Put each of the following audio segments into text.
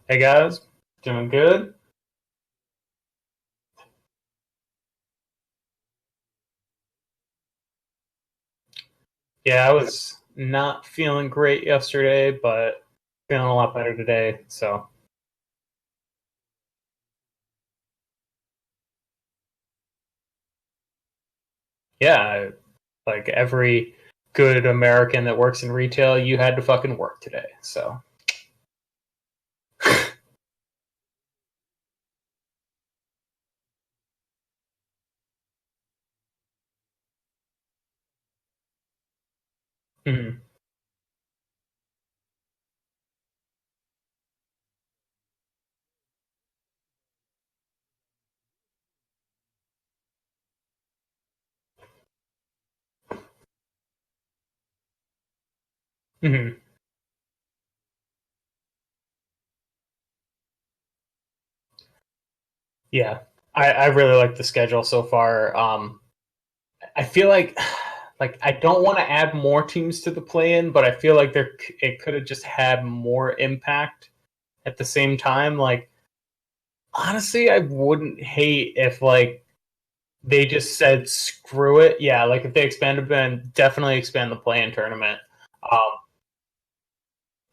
Hey guys, doing good? Yeah, I was not feeling great yesterday, but feeling a lot better today. So, yeah, like every good American that works in retail, you had to fucking work today. So, mhm, mhm. Yeah, I really like the schedule so far. I feel like I don't want to add more teams to the play-in, but I feel like it could have just had more impact at the same time. Like honestly, I wouldn't hate if they just said screw it. Yeah, like if they expanded, then definitely expand the play-in tournament. Um,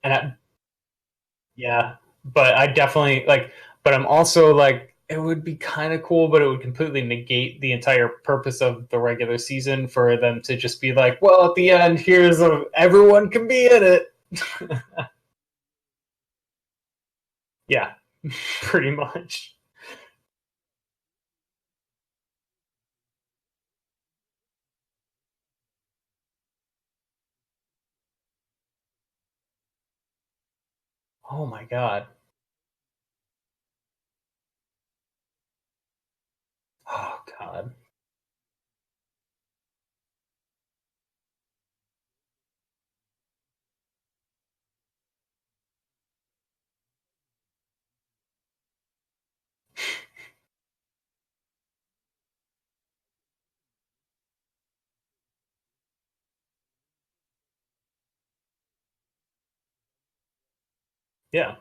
and yeah, but I definitely like. But I'm also like, it would be kind of cool, but it would completely negate the entire purpose of the regular season for them to just be like, well, at the end, everyone can be in it. Yeah, pretty much. Oh my god. Oh god. Yeah.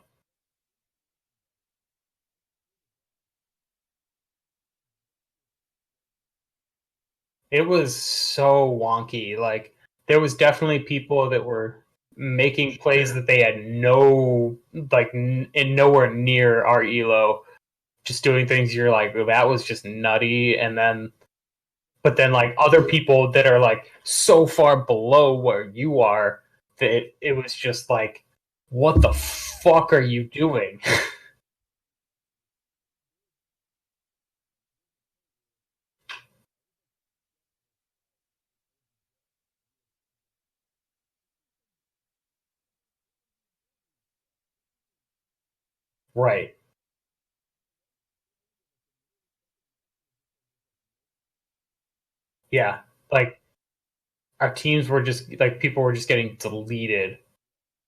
It was so wonky. Like there was definitely people that were making plays that they had and nowhere near our elo, just doing things you're like, "Oh, that was just nutty." And then but then like other people that are like so far below where you are that it was just like, what the fuck are you doing? Right. Yeah. Like our teams were just like people were just getting deleted.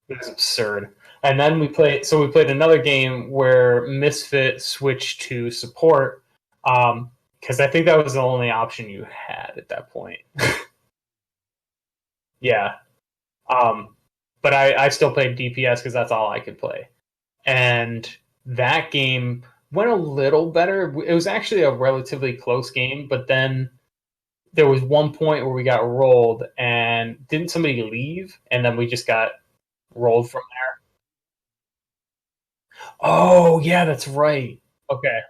It was absurd. And then we played another game where Misfit switched to support, because I think that was the only option you had at that point. Yeah. Um, but I still played DPS because that's all I could play. And that game went a little better. It was actually a relatively close game, but then there was one point where we got rolled, and didn't somebody leave? And then we just got rolled from there. Oh, yeah, that's right. Okay.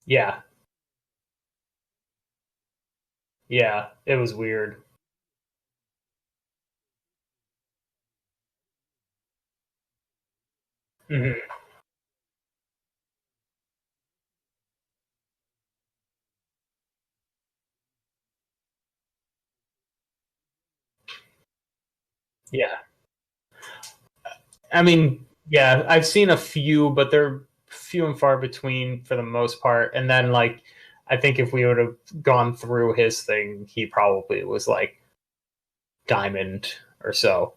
Yeah. Yeah. It was weird. Hmm. Yeah. I mean, yeah, I've seen a few, but they're few and far between for the most part. And then, like, I think if we would have gone through his thing, he probably was like diamond or so.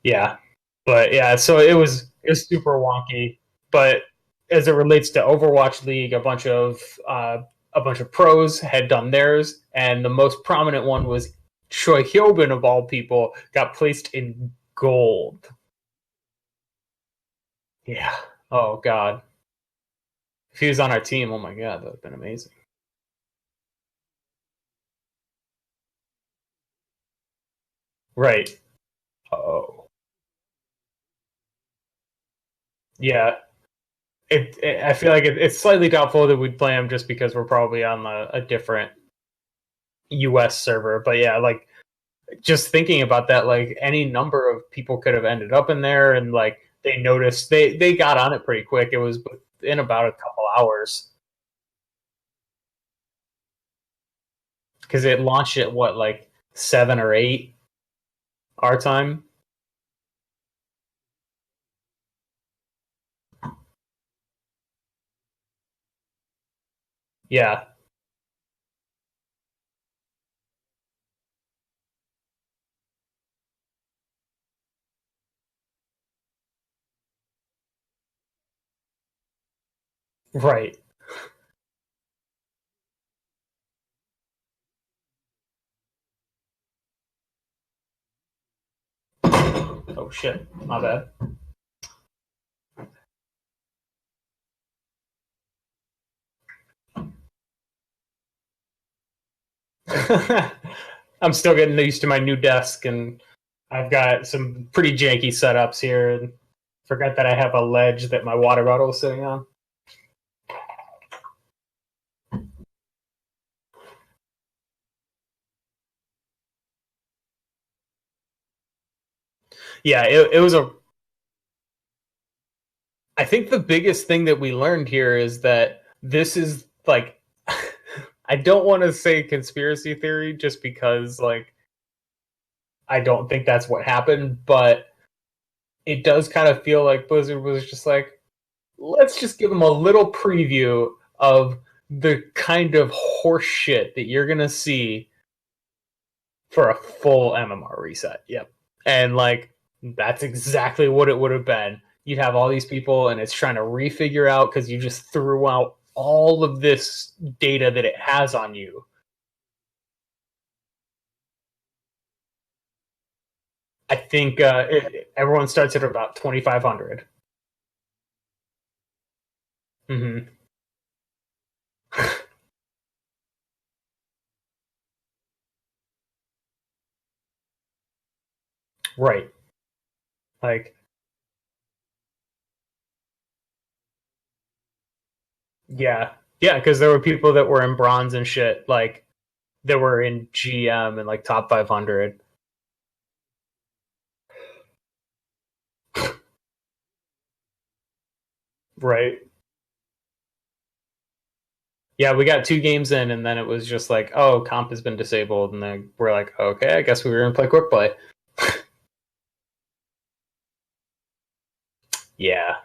Yeah. But yeah, so it was super wonky. But as it relates to Overwatch League, a bunch of pros had done theirs, and the most prominent one was Choi Hyobin of all people got placed in gold. Yeah. Oh God. If he was on our team, oh my God, that would have been amazing. Right. Oh. Yeah. I feel like it's slightly doubtful that we'd play him just because we're probably on a different US server. But yeah, like just thinking about that, like any number of people could have ended up in there, and like they noticed they got on it pretty quick. It was in about a couple hours because it launched at what, like 7 or 8 our time. Yeah. Right. Oh shit. My bad. I'm still getting used to my new desk, and I've got some pretty janky setups here, and forgot that I have a ledge that my water bottle is sitting on. Yeah, it was a. I think the biggest thing that we learned here is that this is like. I don't want to say conspiracy theory just because like I don't think that's what happened, but it does kind of feel like Blizzard was just like, let's just give them a little preview of the kind of horse shit that you're gonna see for a full MMR reset. Yep. And like that's exactly what it would have been. You'd have all these people and it's trying to refigure out because you just threw out all of this data that it has on you. I think everyone starts at about 2,500. Mm-hmm. Right. Like, yeah. Yeah, because there were people that were in bronze and shit, like that were in GM and like top 500. Right. Yeah, we got 2 games in, and then it was just like, oh, comp has been disabled, and then we're like, okay, I guess we were gonna play quick play. Yeah.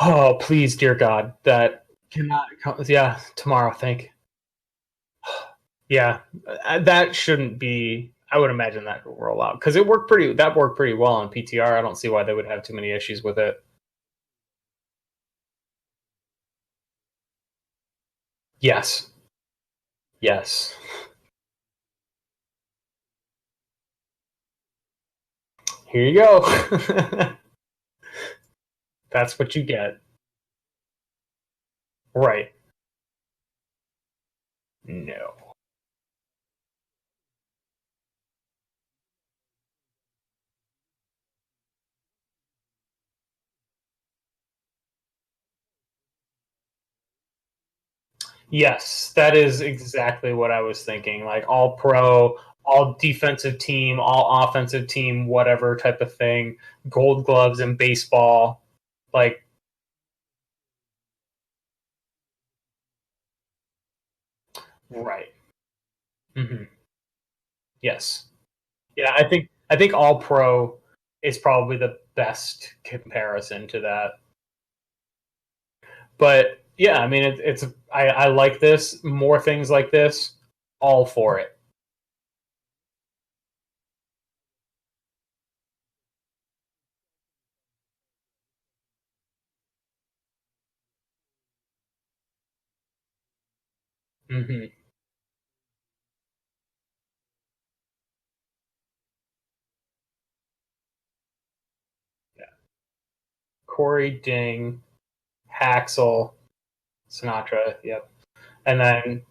Oh, please, dear God, that cannot. Yeah, tomorrow. I think. Yeah, that shouldn't be. I would imagine that will roll out because it worked pretty. That worked pretty well on PTR. I don't see why they would have too many issues with it. Yes. Yes. Here you go. That's what you get. Right. No. Yes, that is exactly what I was thinking. Like all pro, all defensive team, all offensive team, whatever type of thing. Gold gloves in baseball. Like, right. Hmm. Yes. Yeah, I think all pro is probably the best comparison to that. But yeah, I mean, I like this. More things like this, all for it. Hmm. Corey, Ding, Haxel, Sinatra. Yep. And then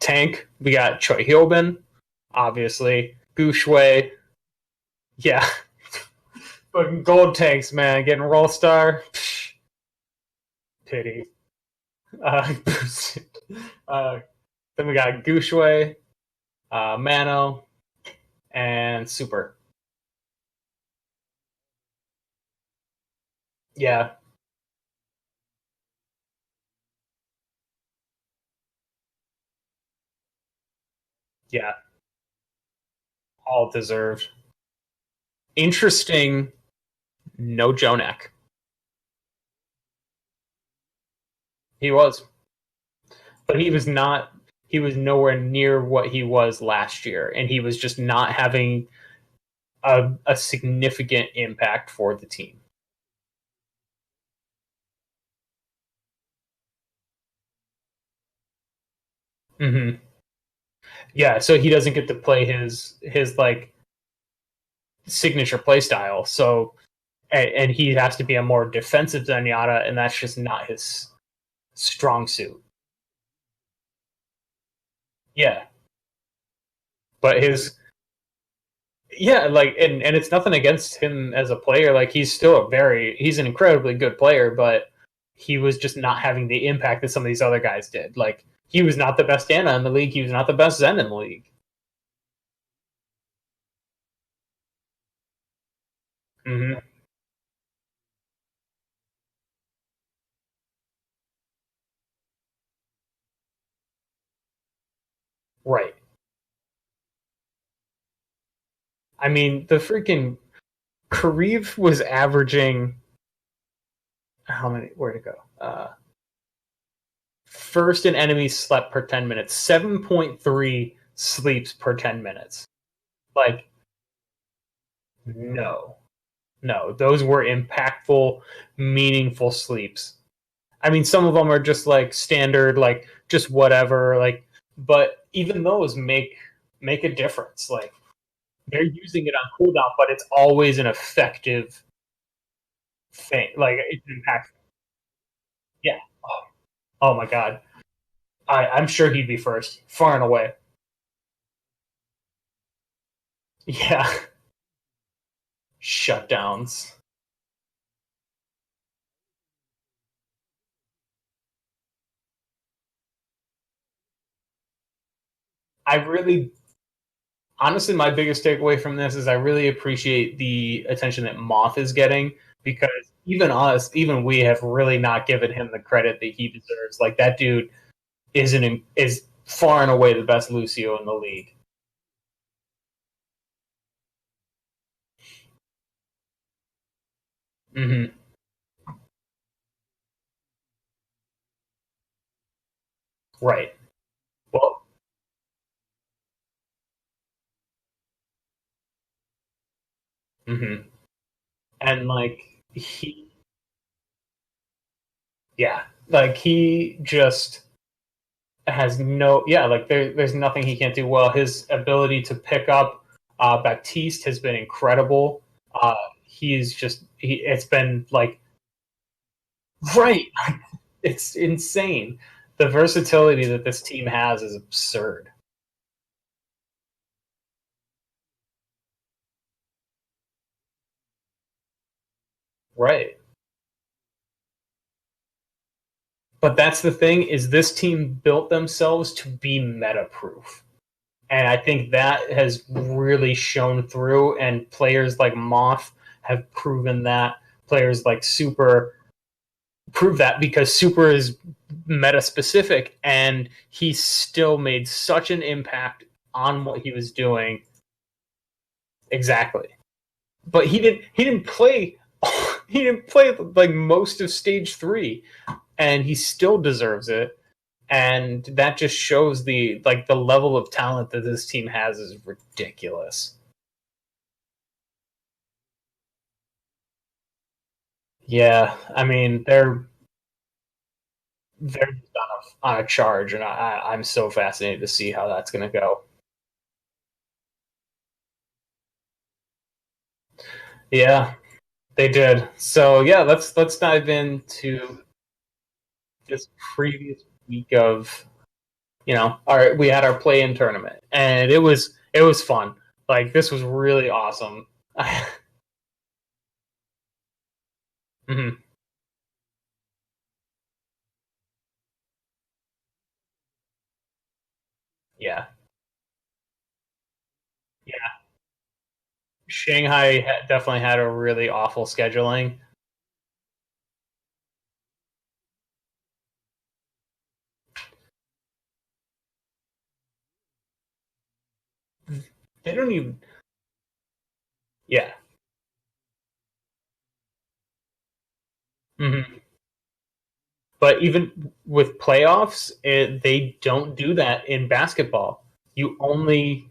tank, we got Choi Hyobin, obviously. Gushui. Yeah. Fucking gold tanks, man. Getting roll star. Psh, pity. Uh, uh, then we got Gushui, Mano, and Super. Yeah. Yeah. All deserved. Interesting. No Jonak. He was, but he was not. He was nowhere near what he was last year, and he was just not having a significant impact for the team. Mm-hmm. Yeah, so he doesn't get to play his like signature play style. So and he has to be a more defensive Zenyatta, and that's just not his strong suit. Yeah, but his yeah, like and it's nothing against him as a player. Like he's an incredibly good player, but he was just not having the impact that some of these other guys did. Like he was not the best Ana in the league. He was not the best Zen in the league. Hmm. Right. I mean, the freaking Kareev was averaging how many? Where'd it go? First in enemies slept per 10 minutes, 7.3 sleeps per 10 minutes. Like no, no, those were impactful, meaningful sleeps. I mean, some of them are just like standard, like just whatever, like. But even those make a difference. Like they're using it on cooldown, but it's always an effective thing. Like it's impactful. Yeah. Oh, oh my god. I'm sure he'd be first, far and away. Yeah. Shutdowns. I really, honestly, my biggest takeaway from this is I really appreciate the attention that Moth is getting because even us, even we have really not given him the credit that he deserves. Like that dude is far and away the best Lucio in the league. Hmm. Right. Well, hmm and like he, yeah, like he just has no, yeah, like there's nothing he can't do well. His ability to pick up Baptiste has been incredible. He's just it's been like right, it's insane. The versatility that this team has is absurd. Right. But that's the thing is this team built themselves to be meta proof. And I think that has really shown through and players like Moth have proven that. Players like Super prove that because Super is meta specific and he still made such an impact on what he was doing. Exactly. But he didn't play he didn't play like most of stage 3 and he still deserves it. And that just shows the level of talent that this team has is ridiculous. Yeah, I mean they're just on a charge, and I'm so fascinated to see how that's going to go. Yeah, They did. So yeah, let's dive into this previous week of our we had our play-in tournament, and it was fun. Like this was really awesome. Mhm. Yeah, yeah. Shanghai definitely had a really awful scheduling. They don't even. Yeah. Hmm. But even with playoffs, they don't do that in basketball. You only,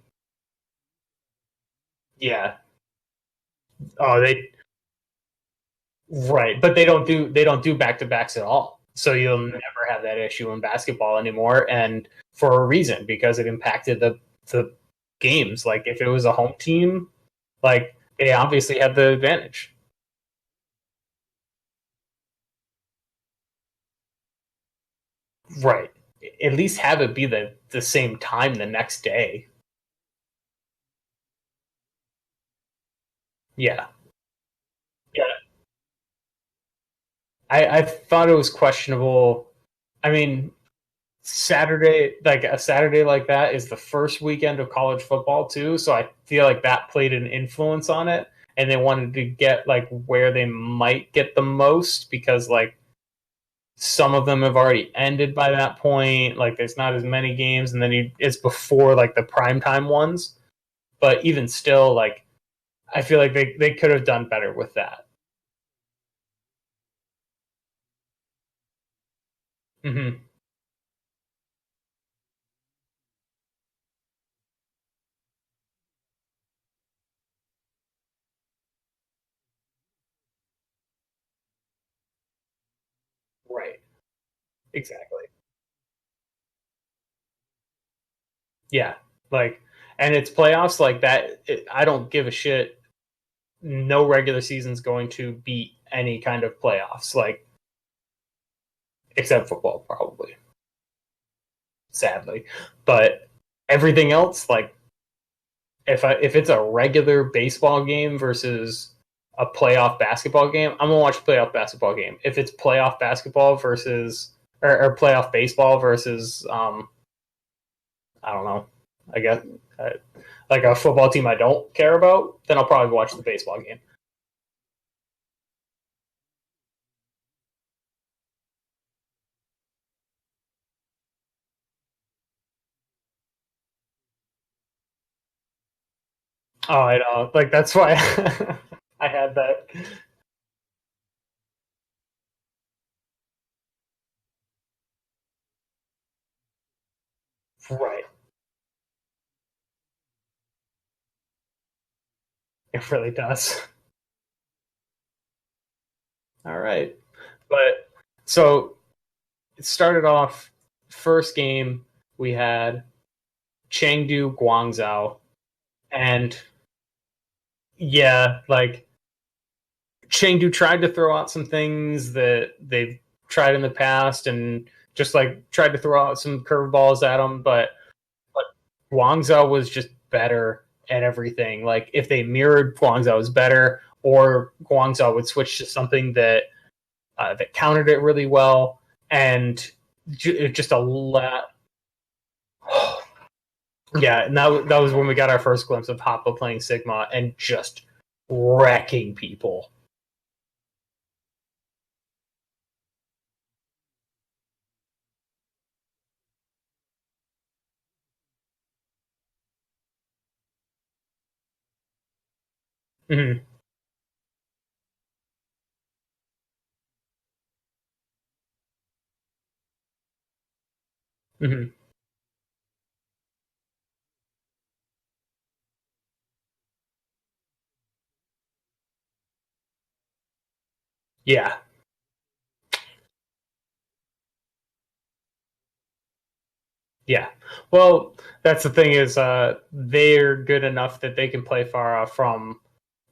yeah. Oh, they right, but they don't do back to backs at all. So you'll never have that issue in basketball anymore, and for a reason because it impacted the games. Like if it was a home team, like they obviously had the advantage. Right. At least have it be the same time the next day. Yeah. Yeah. I thought it was questionable. I mean, Saturday, like a Saturday like that, is the first weekend of college football too. So I feel like that played an influence on it, and they wanted to get like where they might get the most because like some of them have already ended by that point. Like there's not as many games, and then it's before like the primetime ones. But even still, like I feel like they could have done better with that. Hmm. Right. Exactly. Yeah. Like, and it's playoffs like that. I don't give a shit. No regular season's going to beat any kind of playoffs, like except football, probably, sadly. But everything else, like if it's a regular baseball game versus a playoff basketball game, I'm gonna watch a playoff basketball game. If it's playoff basketball versus or playoff baseball versus I don't know, I guess uh, like a football team I don't care about, then I'll probably watch the baseball game. Oh, I know. Like that's why I had that. Right. It really does. All right. But so it started off first game we had Chengdu Guangzhou, and yeah, like Chengdu tried to throw out some things that they've tried in the past and just like tried to throw out some curveballs at them, but Guangzhou was just better at everything. Like if they mirrored Guangzhou was better, or Guangzhou would switch to something that countered it really well, and just a lot. Yeah, and that was when we got our first glimpse of Hoppa playing Sigma and just wrecking people. Hmm. Hmm. Yeah, yeah. Well, that's the thing is they're good enough that they can play far off from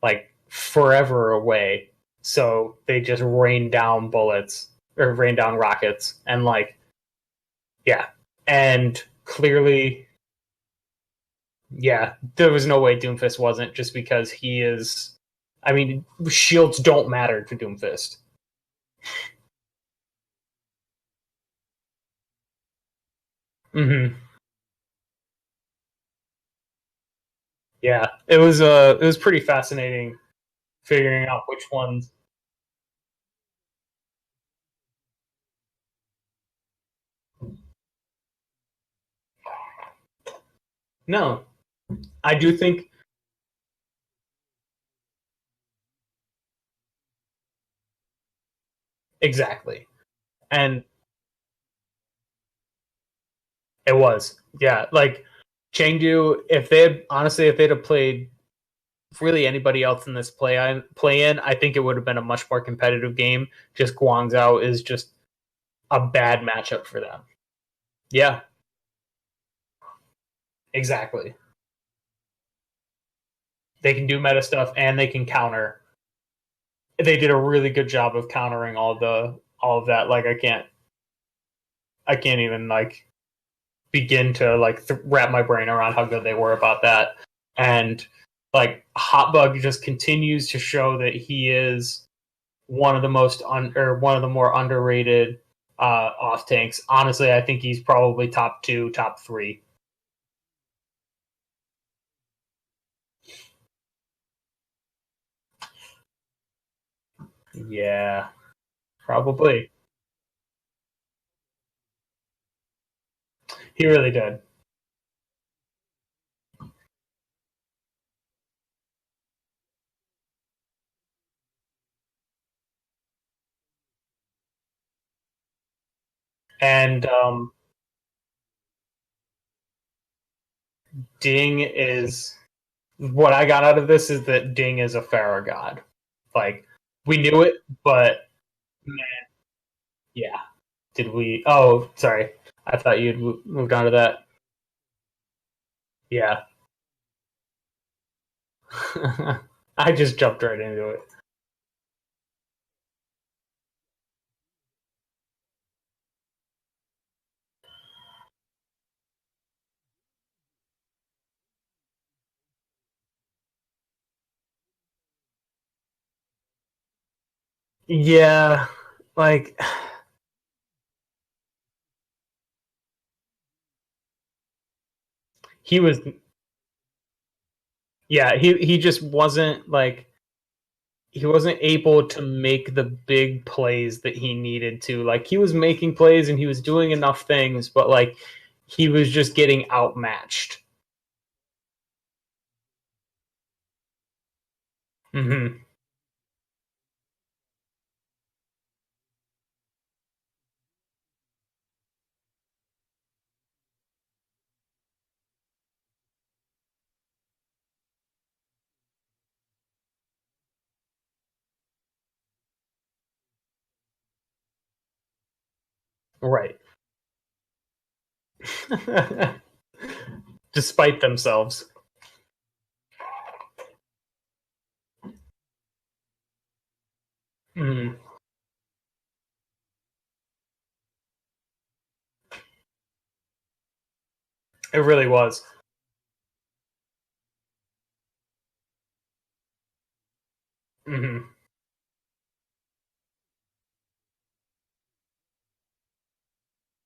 like forever away. so they just rain down bullets or rain down rockets, and like, yeah, and clearly, yeah, there was no way Doomfist wasn't, just because he is. I mean, shields don't matter to Doomfist. Mm-hmm. Yeah, it was pretty fascinating figuring out which ones. No, I do think exactly, and it was, yeah, like Chengdu. If they had honestly, if they'd have played really anybody else in this play in, I think it would have been a much more competitive game. Just Guangzhou is just a bad matchup for them. Yeah, exactly. They can do meta stuff and they can counter. They did a really good job of countering all of that. Like I can't even like begin to like wrap my brain around how good they were about that. And like Hotbug just continues to show that he is one of the or one of the more underrated off tanks. Honestly, I think he's probably top two, top three. Yeah, probably. He really did. And Ding is what I got out of this is that Ding is a Pharaoh god. Like we knew it, but man, yeah. Did we? Oh, sorry. I thought you'd moved on to that. Yeah. I just jumped right into it. Yeah, like he was. Yeah, he just wasn't like he wasn't able to make the big plays that he needed to. Like he was making plays and he was doing enough things, but like he was just getting outmatched. Hmm. Right. Despite themselves. Mm, it really was. Hmm.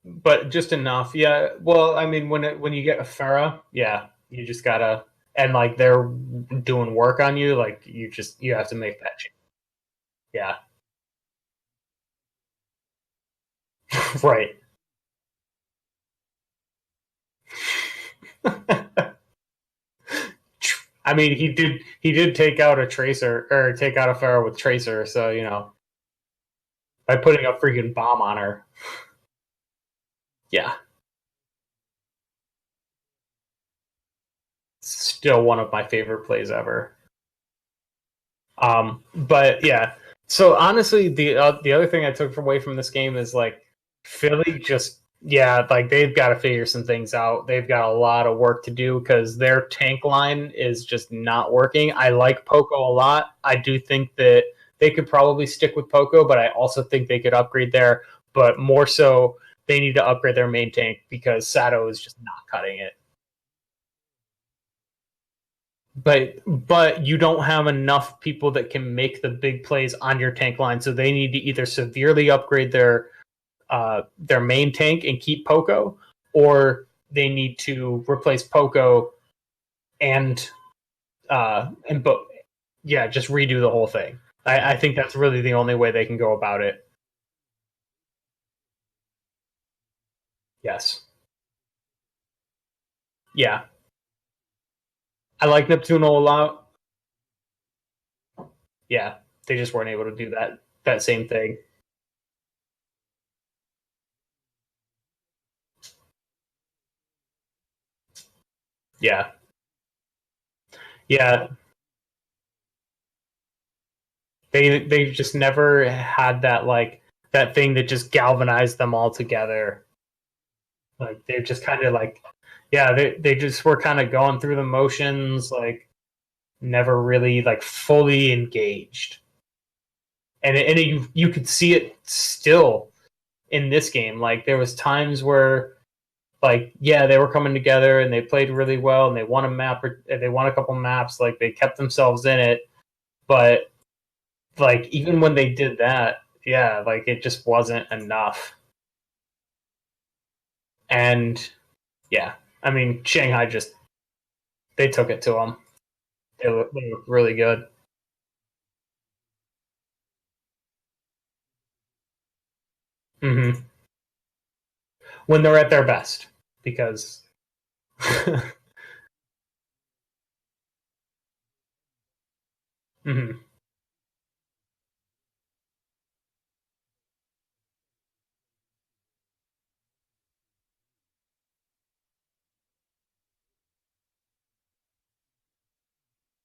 But just enough. Yeah. Well, I mean, when you get a Farah, yeah, you just gotta and like they're doing work on you, like you have to make that change. Yeah. Right. I mean, he did take out a tracer or take out a Pharaoh with tracer, so you know by putting a freaking bomb on her. Yeah, still one of my favorite plays ever. But yeah, so honestly, the other thing I took away from this game is like Philly just yeah, like they've got to figure some things out. They've got a lot of work to do because their tank line is just not working. I like Poco a lot. I do think that they could probably stick with Poco, but I also think they could upgrade there. But more so, they need to upgrade their main tank because Sato is just not cutting it. But you don't have enough people that can make the big plays on your tank line, so they need to either severely upgrade their main tank and keep Poco, or they need to replace Poco and but yeah, just redo the whole thing. I think that's really the only way they can go about it. Yes. Yeah. I like Neptuno a lot. Yeah. They just weren't able to do that same thing. Yeah. Yeah. They just never had that thing that just galvanized them all together. Like they're just kind of like yeah, they just were kind of going through the motions, like never really like fully engaged. You could see it still in this game. Like there was times where like yeah, they were coming together and they played really well and they won a map or they won a couple maps, like they kept themselves in it, but like even when they did that, yeah, like it just wasn't enough. And yeah, I mean Shanghai just they took it to them. They looked really good. Hmm. When they're at their best, because hmm.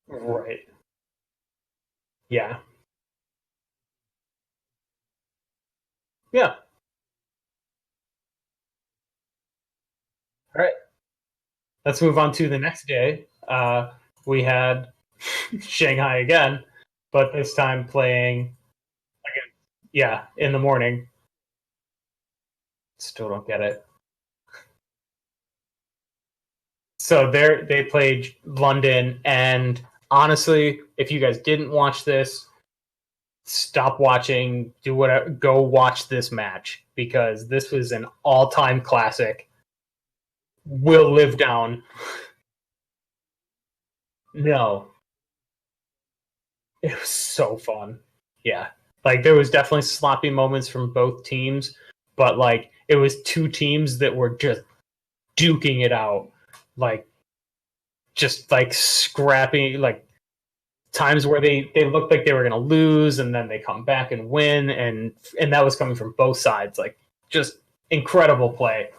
Right. Yeah. Yeah. All right. Let's move on to the next day. We had Shanghai again, but this time playing again. Yeah, in the morning. Still don't get it. So they played London, and honestly, if you guys didn't watch this, stop watching. Do whatever. Go watch this match because this was an all-time classic. Will live down. No, it was so fun. Yeah. Like there was definitely sloppy moments from both teams, but like it was two teams that were just duking it out. Like just like scrapping like times where they looked like they were going to lose and then they come back and win and that was coming from both sides. Like just incredible play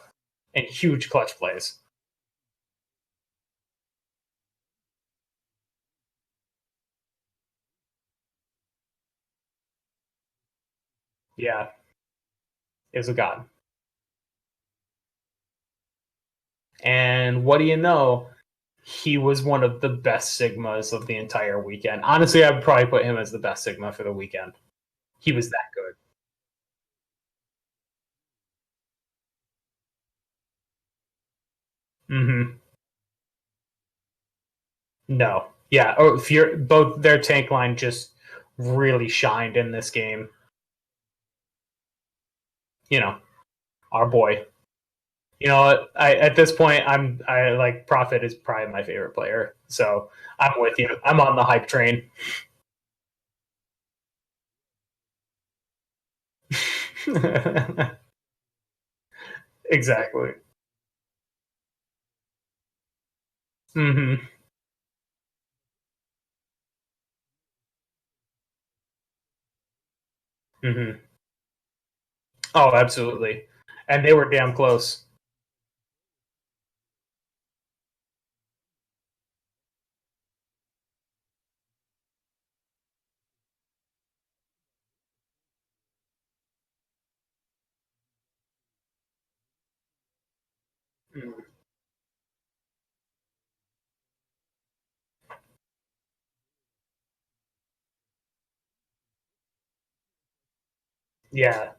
and huge clutch plays. Yeah, it was a god. And what do you know? He was one of the best Sigmas of the entire weekend. Honestly, I'd probably put him as the best Sigma for the weekend. He was that good. Mm-hmm. No, yeah. Oh, Fear, both their tank line just really shined in this game. You know, our boy. You know, at this point, I like Prophet is probably my favorite player. So I'm with you. I'm on the hype train. Exactly. Mm-hmm. Mm-hmm. Oh, absolutely. And they were damn close. Mm-hmm. Yeah.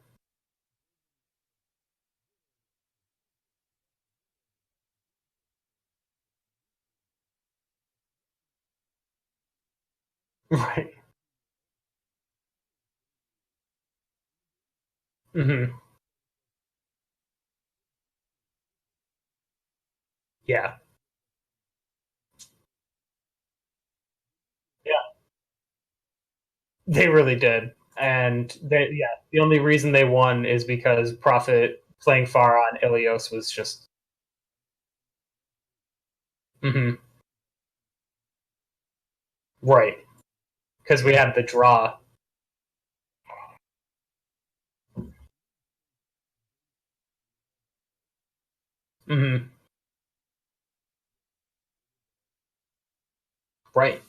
Right. Hmm. Yeah. Yeah. They really did. And yeah, the only reason they won is because Prophet playing Farah on Ilios was just. Hmm. Right. Because we had the draw. Hmm. Right.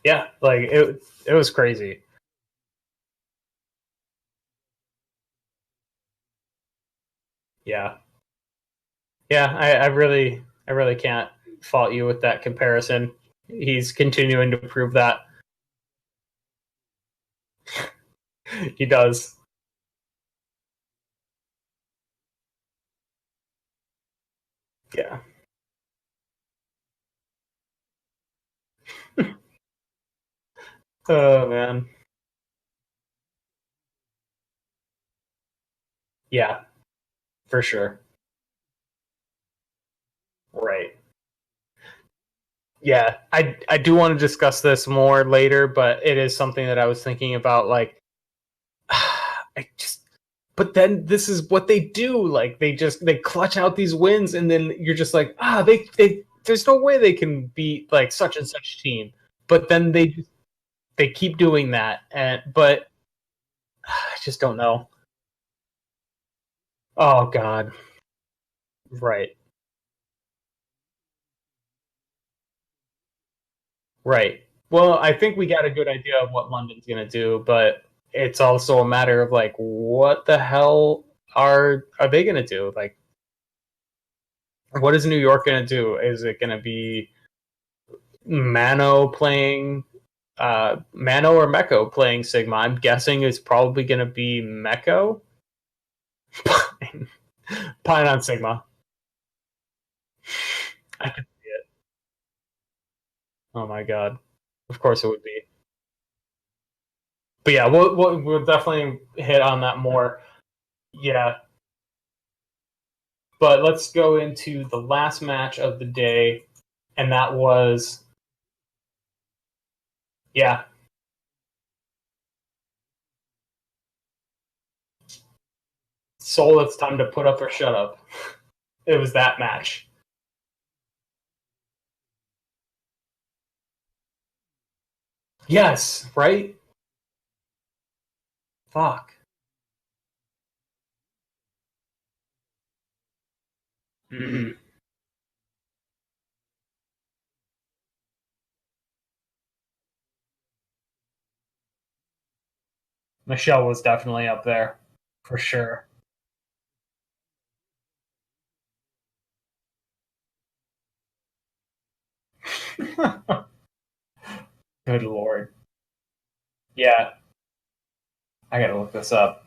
Yeah. Like it was crazy. Yeah. Yeah. I really can't fault you with that comparison. He's continuing to prove that he does. Yeah. Oh man. Yeah, for sure. Right. Yeah, I do want to discuss this more later, but it is something that I was thinking about. Like, I just, but then this is what they do. Like, they clutch out these wins, and then you're just like, they there's no way they can beat like such and such team. But then they keep doing that, and but I just don't know. Oh God, right, right. Well, I think we got a good idea of what London's gonna do, but it's also a matter of like, what the hell are they gonna do? Like, what is New York gonna do? Is it gonna be Mano playing Mano or Meko playing Sigma? I'm guessing it's probably gonna be Meko. Pine, Pine on Sigma. I could see it. Oh my god. Of course it would be. But yeah, we'll definitely hit on that more. Yeah, but let's go into the last match of the day, and that was yeah, Soul. It's time to put up or shut up. It was that match. Yes, right. Fuck. Mm-hmm. Michelle was definitely up there for sure. Good lord. Yeah, I gotta look this up.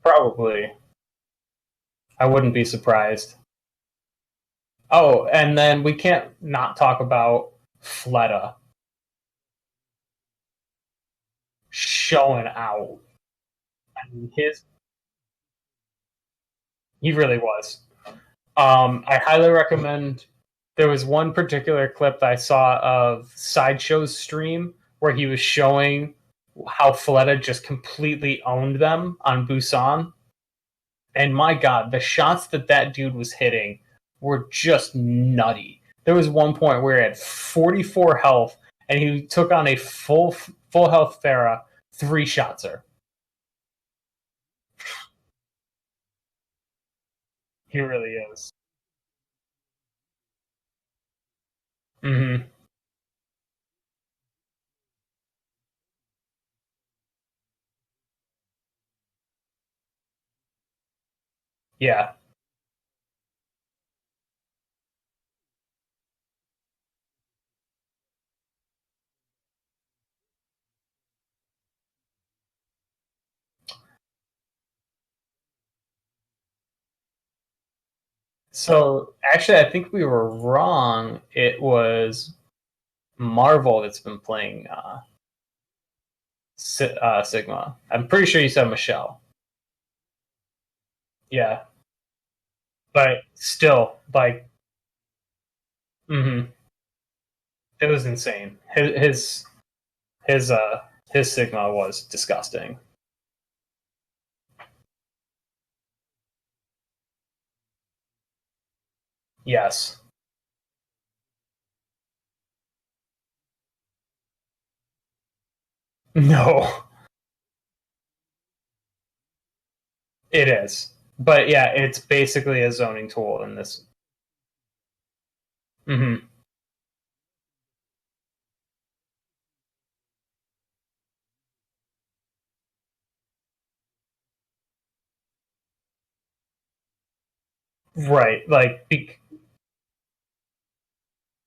Probably. I wouldn't be surprised. Oh, and then we can't not talk about Fleta showing out. I mean, his he really was. I highly recommend. There was one particular clip that I saw of Sideshow's stream where he was showing how Fleta just completely owned them on Busan. And my God, the shots that that dude was hitting were just nutty. There was one point where he had 44 health and he took on a full health Farah, three shots her. He really is. Mm-hmm. Yeah. So actually, I think we were wrong. It was Marvel that's been playing Sigma. I'm pretty sure you said Michelle. Yeah, but still, like, it was insane. His his Sigma was disgusting. Yes. No, it is. But yeah, it's basically a zoning tool in this. Hmm. Right. Like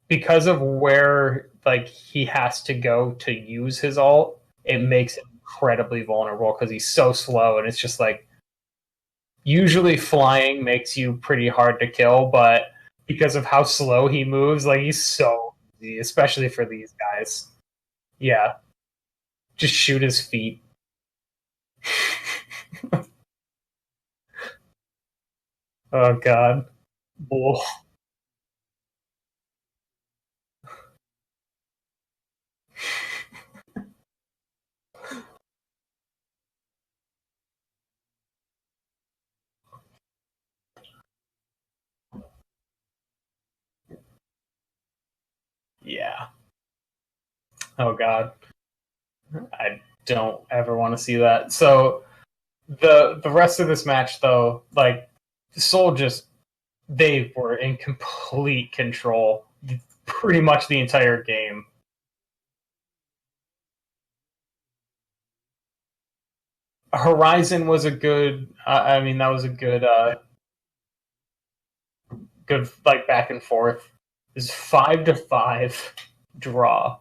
because of where like he has to go to use his ult, it makes him incredibly vulnerable because he's so slow, and it's just like usually flying makes you pretty hard to kill, but because of how slow he moves, like he's so easy, especially for these guys. Yeah, just shoot his feet. Oh god. Bull. Yeah. Oh god. I don't ever want to see that. So the rest of this match though, like Soul just they were in complete control pretty much the entire game. Horizon was a good. I mean, that was a good like back and forth. It's 5-5 draw.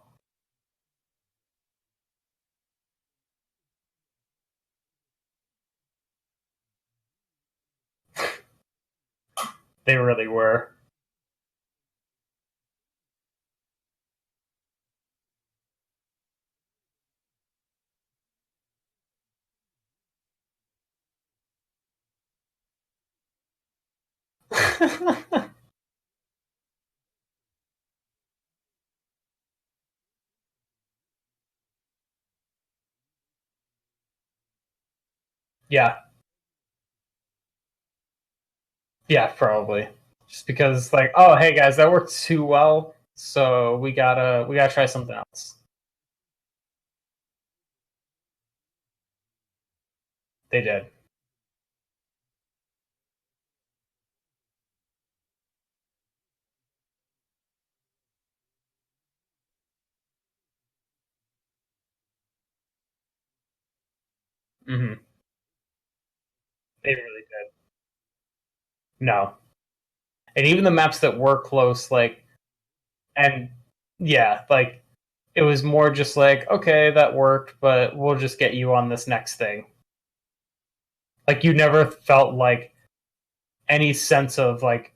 They really were. Yeah, yeah, probably. Just because, like, oh, hey guys, that worked too well, so we gotta try something else. They did. Hmm. They really did. No, and even the maps that were close, like, and yeah, like it was more just like, okay, that worked, but we'll just get you on this next thing. Like you never felt like any sense of like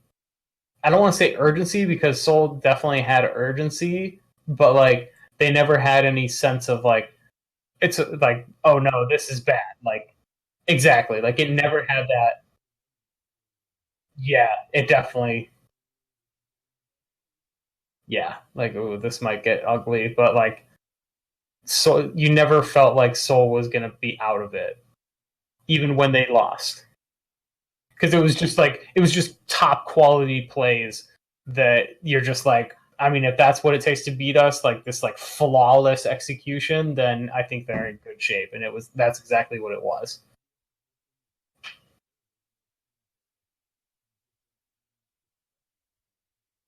I don't want to say urgency because Soul definitely had urgency, but like they never had any sense of like it's like oh no, this is bad. Like exactly, like it never had that. Yeah, it definitely. Yeah, like ooh, this might get ugly, but like so you never felt like Soul was gonna be out of it, even when they lost, because it was just like it was just top quality plays that you're just like. I mean, if that's what it takes to beat us, like this, like flawless execution, then I think they're in good shape, and it was that's exactly what it was.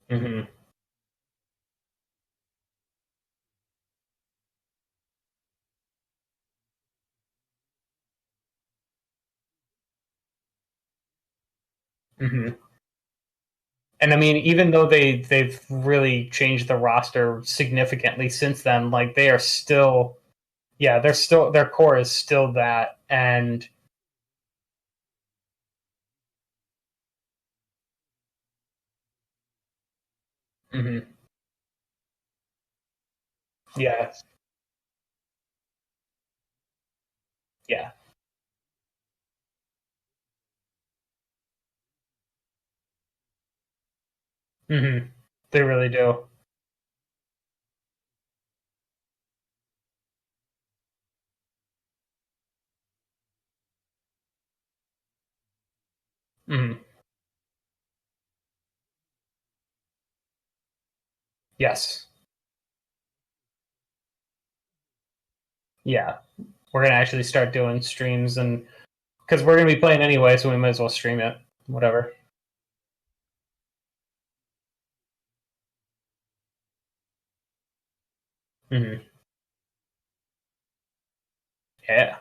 Hmm. Mm-hmm. And I mean, even though they've really changed the roster significantly since then, like they are still, yeah, they're still their core is still that, and mm-hmm. Yeah, yeah, mm-hmm. They really do. Mm-hmm. Yes, yeah, we're gonna actually start doing streams, and because we're gonna be playing anyway, so we might as well stream it. Whatever. Mm-hmm. Yeah,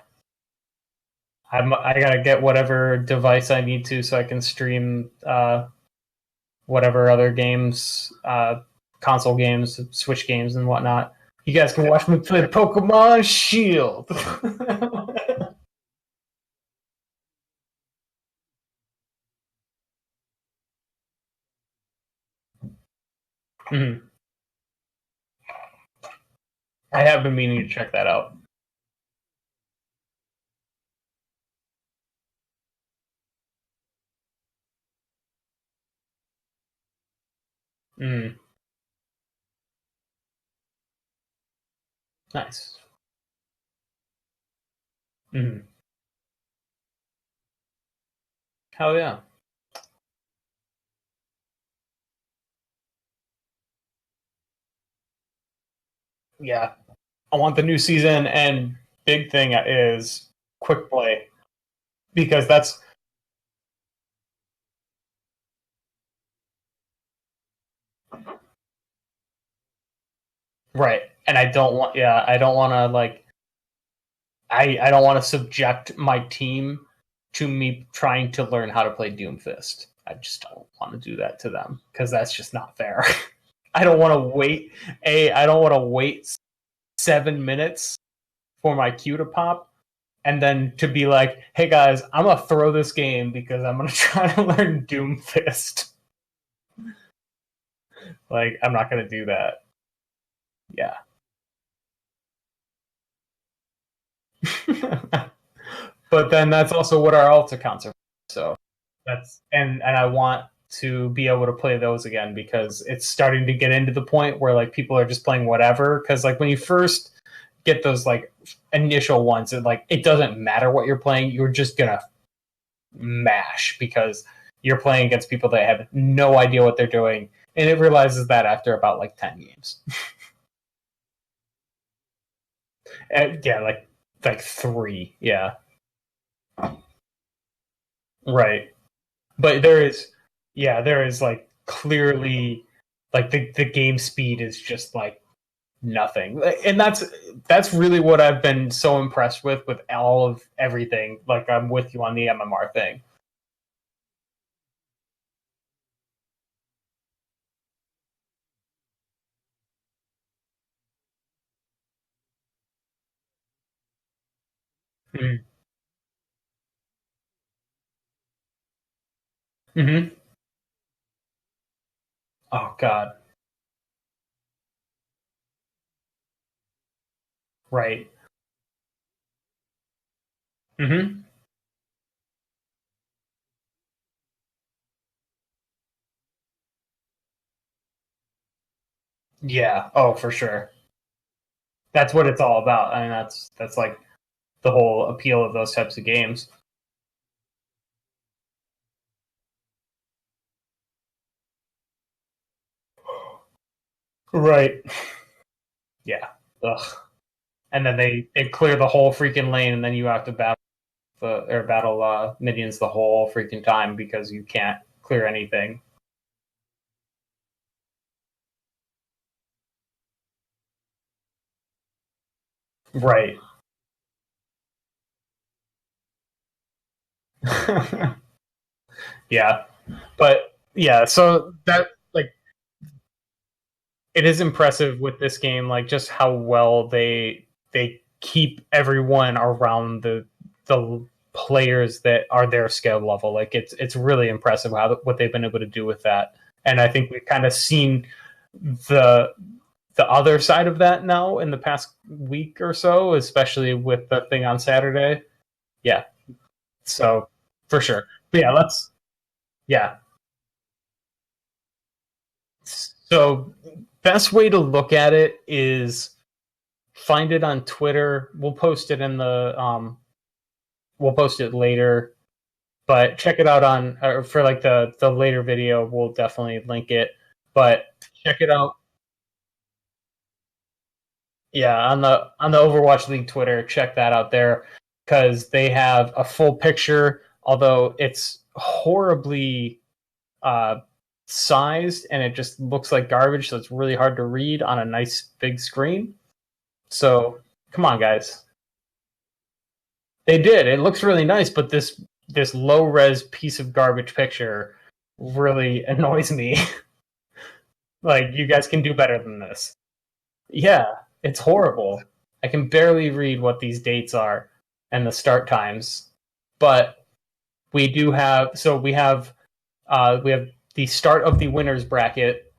I gotta get whatever device I need to so I can stream whatever other games, console games, Switch games, and whatnot. You guys can watch me play Pokemon Shield. Mhm. I have been meaning to check that out. Mm, nice. Mm, hell yeah. Yeah. I want the new season, and big thing is quick play because that's right. And I don't want, yeah, I don't want to like, I don't want to subject my team to me trying to learn how to play Doomfist. I just don't want to do that to them because that's just not fair. I don't want to wait. I don't want to wait 7 minutes for my queue to pop and then to be like, "Hey guys, I'm gonna throw this game because I'm gonna try to learn Doomfist." Like, I'm not gonna do that. Yeah. But then that's also what our alt accounts are. So that's and I want to be able to play those again because it's starting to get into the point where like people are just playing whatever. Because like when you first get those like initial ones, it doesn't matter what you're playing. You're just gonna mash because you're playing against people that have no idea what they're doing, and it realizes that after about like 10 games. And, yeah, like three. Yeah, right. But there is, yeah, there is like clearly like the game speed is just like nothing, and that's really what I've been so impressed with all of everything. Like I'm with you on the MMR thing. Mm-hmm. Mm-hmm. Oh God, right. Mm-hmm. Yeah. Oh, for sure. That's what it's all about. I mean, that's like the whole appeal of those types of games. Right. Yeah. Ugh. And then they clear the whole freaking lane, and then you have to battle minions the whole freaking time because you can't clear anything. Right. Yeah. But yeah, so that like it is impressive with this game, like just how well they keep everyone around the players that are their skill level. Like it's really impressive how what they've been able to do with that. And I think we've kind of seen the the other side of that now in the past week or so, especially with the thing on Saturday. Yeah. So for sure. But yeah, let's yeah. So best way to look at it is find it on Twitter. We'll post it in the we'll post it later, but check it out on for like the later video. We'll definitely link it, but check it out. Yeah, on the Overwatch League Twitter, check that out there because they have a full picture, although it's horribly uh, sized and it just looks like garbage, so it's really hard to read on a nice big screen. So come on, guys. They did. It looks really nice, but this low res piece of garbage picture really annoys me. Like you guys can do better than this. Yeah, it's horrible. I can barely read what these dates are and the start times. But we do have we have the start of the winners bracket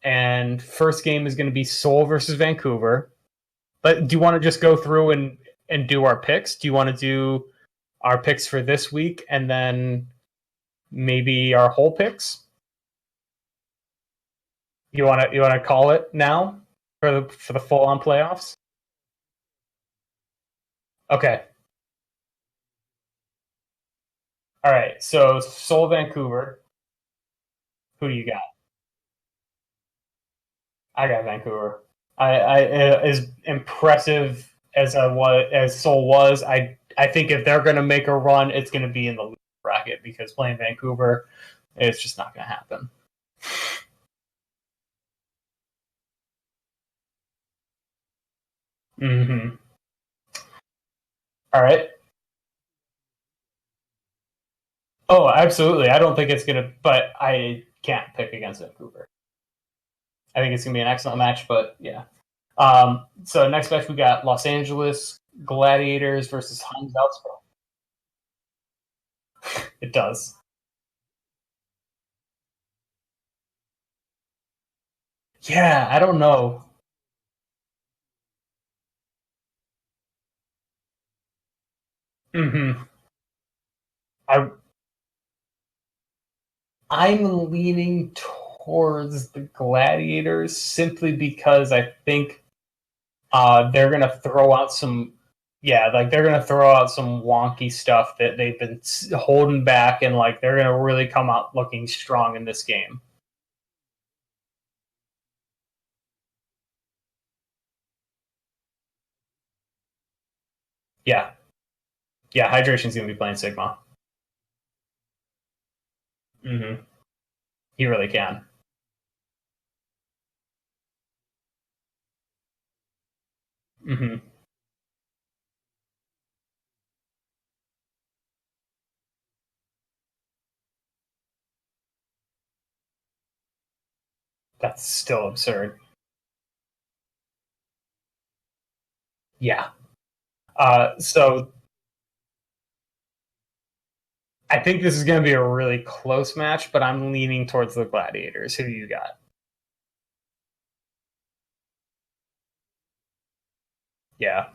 and first game is going to be Seoul versus Vancouver. But do you want to just go through and do our picks? Do you want to do our picks for this week and then maybe our whole picks? You want to call it now for the full on playoffs? Okay. All right. So Seoul, Vancouver. Who do you got? I got Vancouver. I as impressive as as Seoul was, I think if they're going to make a run, it's going to be in the bracket because playing Vancouver, it's just not going to happen. Mm-hmm. All right. Oh, absolutely. I don't think it's going to, but I can't pick against Vancouver. I think it's going to be an excellent match, but yeah. So next match we got Los Angeles Gladiators versus Hans Elsbro. It does. Yeah, I don't know. Mm-hmm. I I'm leaning towards the Gladiators simply because I think they're gonna throw out some yeah, like they're gonna throw out some wonky stuff that they've been holding back, and like they're gonna really come out looking strong in this game. Yeah, yeah, Hydration's gonna be playing Sigma. Mm-hmm. He really can. Mm-hmm. That's still absurd. Yeah. So I think this is going to be a really close match, but I'm leaning towards the Gladiators. Who do you got? Yeah.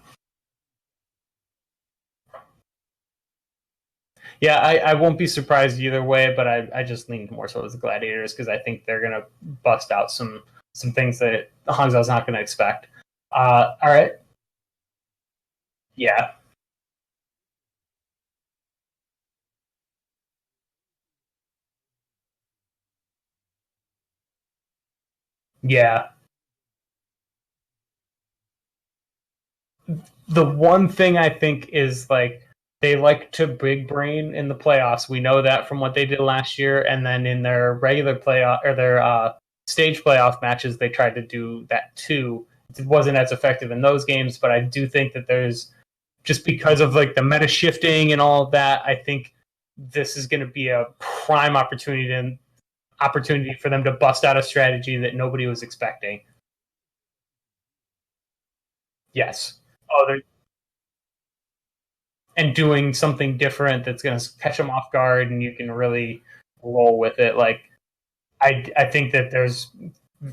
Yeah, I won't be surprised either way, but I just lean more towards the Gladiators because I think they're going to bust out some things that Hanzo's not going to expect. All right. Yeah. Yeah. The one thing I think is like they like to big brain in the playoffs. We know that from what they did last year, and then in their regular playoff or their stage playoff matches, they tried to do that too. It wasn't as effective in those games, but I do think that there's just because of like the meta shifting and all of that. I think this is going to be a prime opportunity for them to bust out a strategy that nobody was expecting. Yes. Oh, and doing something different that's going to catch them off guard, and you can really roll with it. Like I think that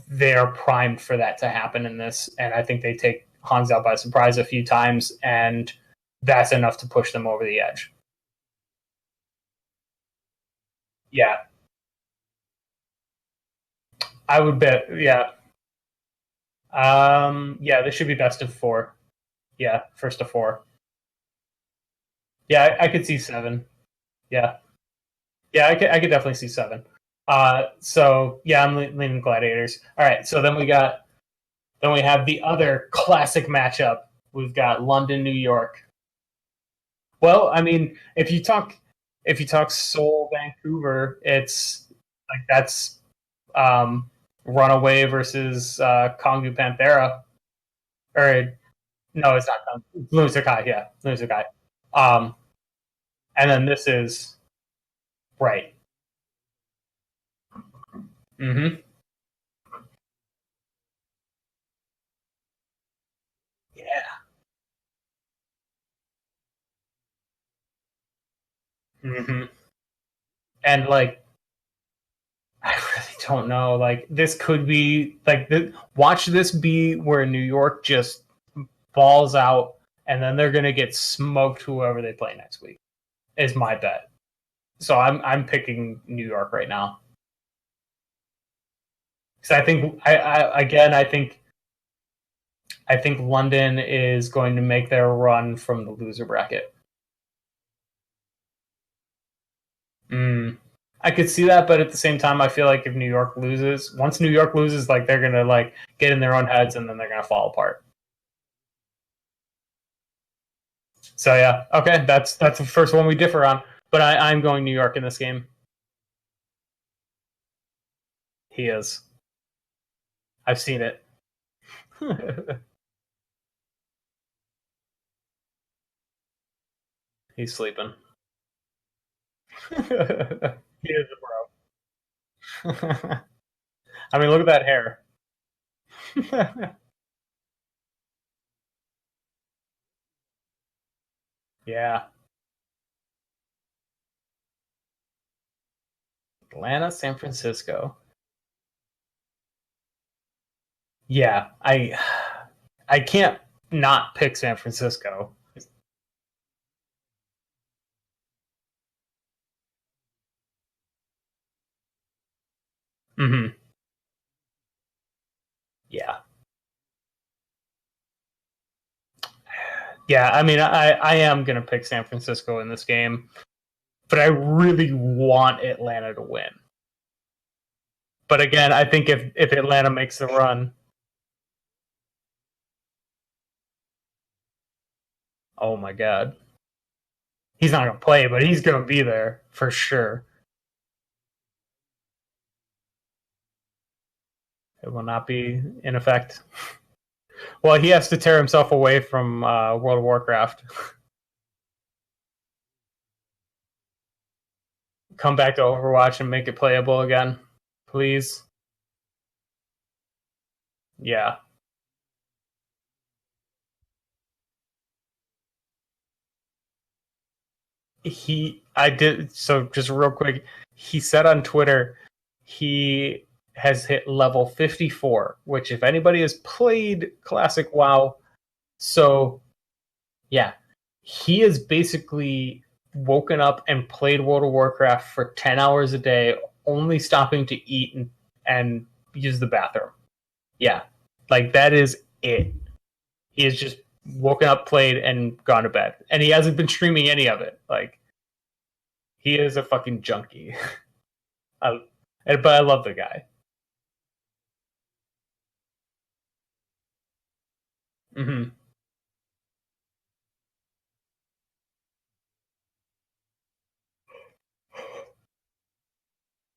they're primed for that to happen in this, and I think they take Hangzhou by surprise a few times, and that's enough to push them over the edge. Yeah, I would bet. Yeah, yeah, this should be best of four. Yeah, first of four. Yeah, I could see seven. Yeah, yeah, I could definitely see seven. So yeah, I'm leaning Gladiators. All right, so then we have the other classic matchup. We've got London, New York. Well, I mean, if you talk Seoul, Vancouver, it's like that's Runaway versus Kongu Panthera. Or no, it's not Kongu. Blue Sakai, yeah, Blue Sakai. Um, and then this is right. Mm-hmm. Yeah. Mm-hmm. And like I really don't know. Like this could be like watch this be where New York just balls out, and then they're gonna get smoked whoever they play next week. Is my bet. So I'm picking New York right now because I think I again I think London is going to make their run from the loser bracket. Mm. I could see that, but at the same time, I feel like if New York loses, once New York loses, like they're gonna like get in their own heads and then they're gonna fall apart. So yeah, okay, that's the first one we differ on. But I'm going New York in this game. He is. I've seen it. He's sleeping. He is a bro. I mean, look at that hair. Yeah, Atlanta, San Francisco. Yeah, I can't not pick San Francisco. Hmm. Yeah, yeah. I mean, I am gonna pick San Francisco in this game, but I really want Atlanta to win. But again, I think if Atlanta makes the run, oh my god, he's not gonna play, but he's gonna be there for sure. It will not be in effect. Well, he has to tear himself away from World of Warcraft. Come back to Overwatch and make it playable again, please. Yeah, I did. So just real quick, he said on Twitter he has hit level 54, which if anybody has played classic WoW, so yeah, he has basically woken up and played World of Warcraft for 10 hours a day, only stopping to eat and use the bathroom. Yeah, like that is it. He has just woken up, played, and gone to bed, and he hasn't been streaming any of it. Like he is a fucking junkie. I, but I love the guy. Hmm.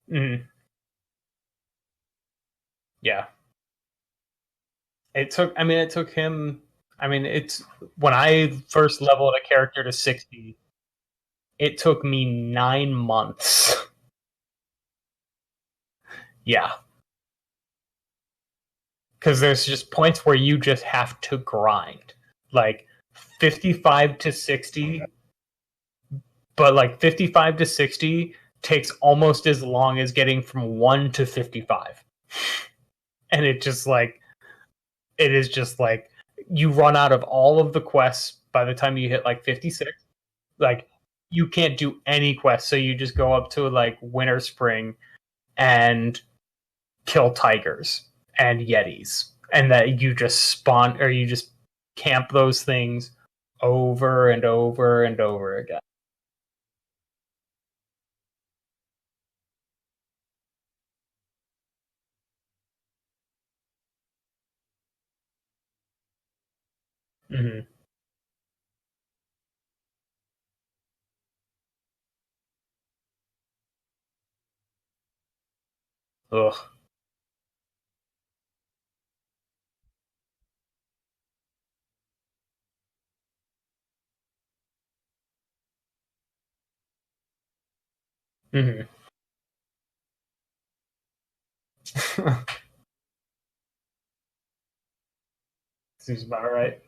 Hmm. Yeah, it took. I mean, it took him. I mean, it's when I first leveled a character to 60. it took me 9 months. Yeah. Because there's just points where you just have to grind. Like 55 to 60, but like 55 to 60 takes almost as long as getting from 1 to 55. And it is just like you run out of all of the quests by the time you hit like 56. Like you can't do any quests, so you just go up to like Winter Spring and kill tigers and yetis, and that you just spawn or you just camp those things over and over and over again. Mm-hmm. Ugh. Mm-hmm. Seems about right.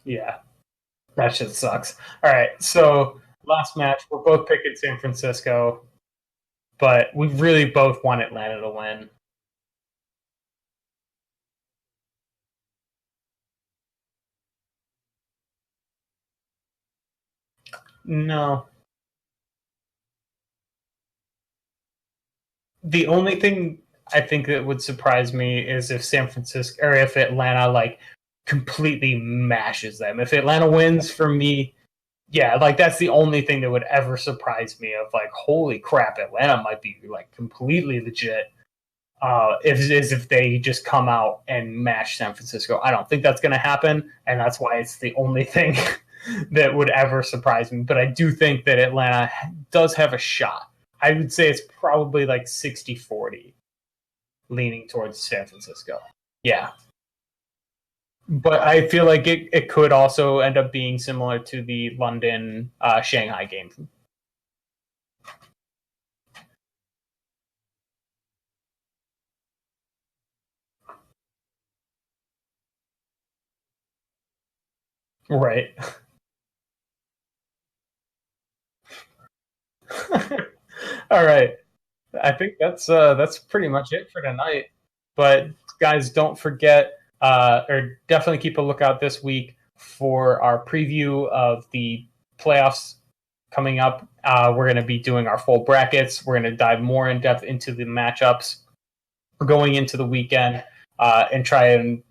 Yeah, that shit sucks. All right, so last match, we're both picking San Francisco, but we really both want Atlanta to win. No, the only thing I think that would surprise me is if San Francisco or if Atlanta like completely mashes them. If Atlanta wins for me, yeah, like that's the only thing that would ever surprise me of like, holy crap, Atlanta might be like completely legit. If they just come out and mash San Francisco. I don't think that's going to happen, and that's why it's the only thing that would ever surprise me. But I do think that Atlanta does have a shot. I would say it's probably like 60-40, leaning towards San Francisco. Yeah. But I feel like it could also end up being similar to the London Shanghai game. Right. All right. I think that's pretty much it for tonight. But guys, don't forget or definitely keep a lookout this week for our preview of the playoffs coming up. We're going to be doing our full brackets. We're going to dive more in depth into the matchups going into the weekend and try and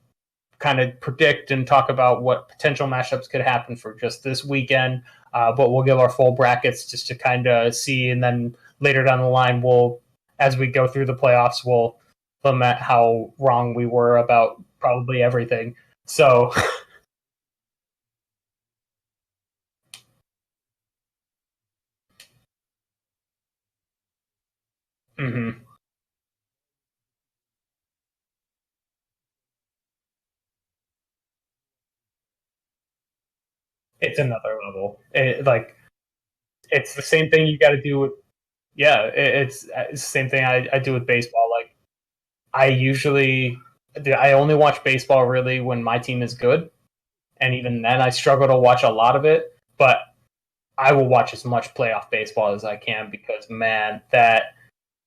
kind of predict and talk about what potential matchups could happen for just this weekend. But we'll give our full brackets just to kind of see, and then later down the line, as we go through the playoffs, we'll lament how wrong we were about probably everything. So, mm-hmm. It's another level. It's the same thing you got to do with yeah. It's the same thing I do with baseball. Like I only watch baseball really when my team is good, and even then I struggle to watch a lot of it. But I will watch as much playoff baseball as I can because man, that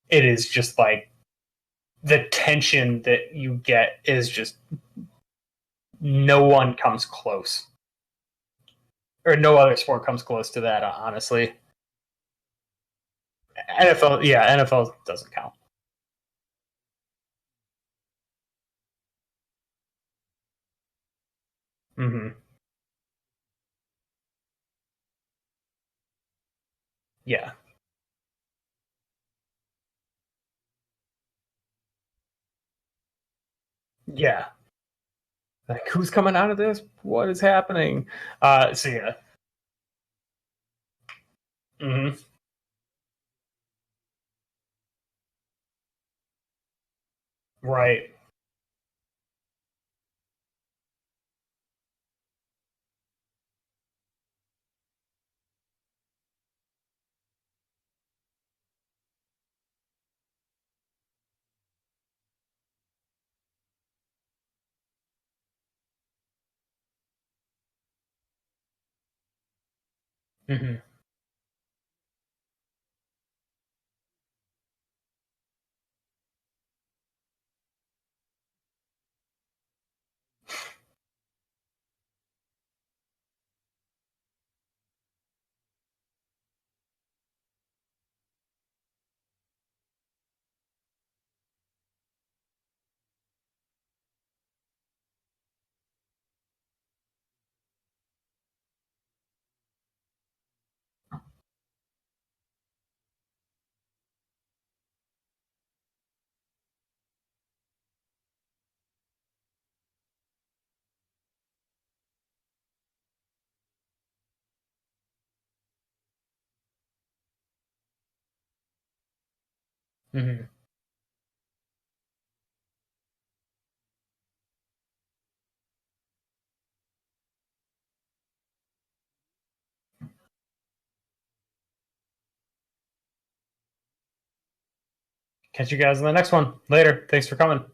it is just like the tension that you get is just no one comes close, or no other sport comes close to that. Honestly, NFL, yeah, NFL doesn't count. Hmm. Yeah, yeah. Like who's coming out of this? What is happening? So yeah. Hmm. Right. Hmm. Hmm. Catch you guys in the next one. Later. Thanks for coming.